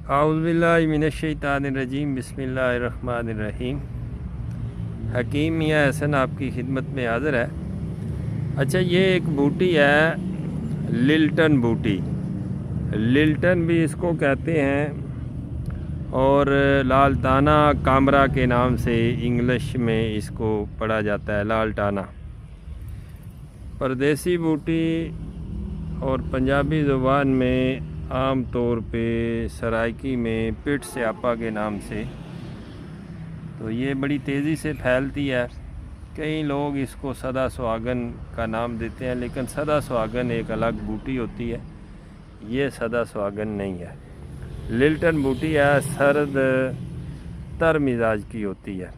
اعوذ باللہ من الشیطان الرجیم، بسم اللہ الرحمن الرحیم۔ حکیم میاں احسن آپ کی خدمت میں حاضر ہے۔ اچھا، یہ ایک بوٹی ہے للٹن بوٹی، للٹن بھی اس کو کہتے ہیں، اور لالٹانا کامرا کے نام سے انگلش میں اس کو پڑھا جاتا ہے، لالٹانا۔ پردیسی بوٹی اور پنجابی زبان میں عام طور پہ سرائکی میں پٹ سیاپا کے نام سے، تو یہ بڑی تیزی سے پھیلتی ہے۔ کئی لوگ اس کو سدا سہاگن کا نام دیتے ہیں، لیکن سدا سہاگن ایک الگ بوٹی ہوتی ہے، یہ سدا سہاگن نہیں ہے۔ للٹن بوٹی ہے، سرد تر مزاج کی ہوتی ہے۔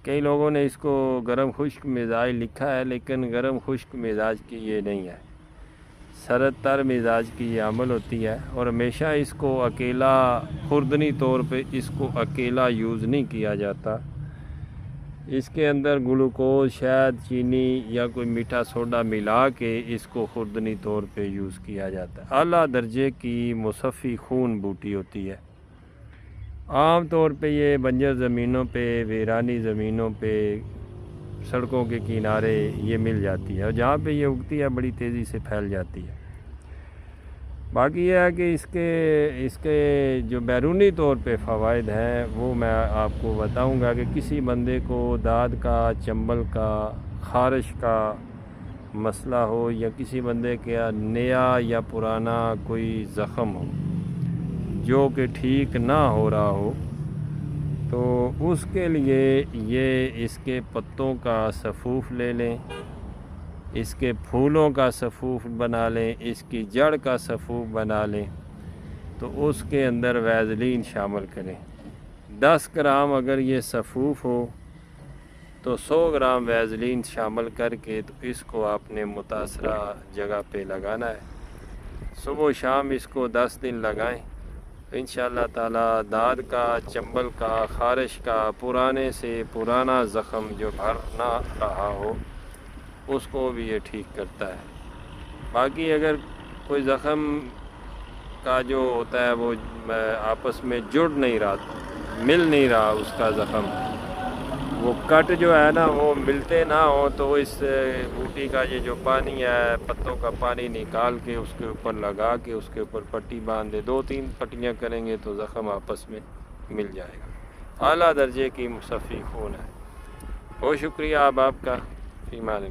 کئی لوگوں نے اس کو گرم خشک مزاج لکھا ہے، لیکن گرم خشک مزاج کی یہ نہیں ہے، سرد تر مزاج کی یہ عمل ہوتی ہے۔ اور ہمیشہ اس کو اکیلا، خوردنی طور پہ اس کو اکیلا یوز نہیں کیا جاتا، اس کے اندر گلوکوز، شہد، چینی یا کوئی میٹھا سوڈا ملا کے اس کو خوردنی طور پہ یوز کیا جاتا ہے۔ اعلیٰ درجے کی مصفی خون بوٹی ہوتی ہے۔ عام طور پہ یہ بنجر زمینوں پہ، ویرانی زمینوں پہ، سڑکوں کے کنارے یہ مل جاتی ہے، اور جہاں پہ یہ اگتی ہے بڑی تیزی سے پھیل جاتی ہے۔ باقی یہ ہے کہ اس کے جو بیرونی طور پہ فوائد ہیں وہ میں آپ کو بتاؤں گا کہ کسی بندے کو داد کا، چنبل کا، خارش کا مسئلہ ہو، یا کسی بندے کا نیا یا پرانا کوئی زخم ہو جو کہ ٹھیک نہ ہو رہا ہو، تو اس کے لیے یہ اس کے پتوں کا سفوف لے لیں، اس کے پھولوں کا سفوف بنا لیں، اس کی جڑ کا سفوف بنا لیں، تو اس کے اندر ویزلین شامل کریں۔ 10 گرام اگر یہ سفوف ہو تو 100 گرام ویزلین شامل کر کے تو اس کو آپ نے متاثرہ جگہ پہ لگانا ہے۔ صبح و شام اس کو 10 دن لگائیں، تو انشاءاللہ تعالی داد کا، چنبل کا، خارش کا، پرانے سے پرانا زخم جو بھر نہ رہا ہو اس کو بھی یہ ٹھیک کرتا ہے۔ باقی اگر کوئی زخم کا جو ہوتا ہے وہ آپس میں جڑ نہیں رہا، مل نہیں رہا، اس کا زخم، وہ کٹ جو ہے نا وہ ملتے نہ ہوں، تو اس بوٹی کا یہ جو پانی ہے، پتوں کا پانی نکال کے اس کے اوپر لگا کے اس کے اوپر پٹی باندھ دے، 2-3 پٹیاں کریں گے تو زخم آپس میں مل جائے گا۔ اعلیٰ درجے کی مصفی خون ہے۔ بہت شکریہ آپ کا، فی امان اللہ۔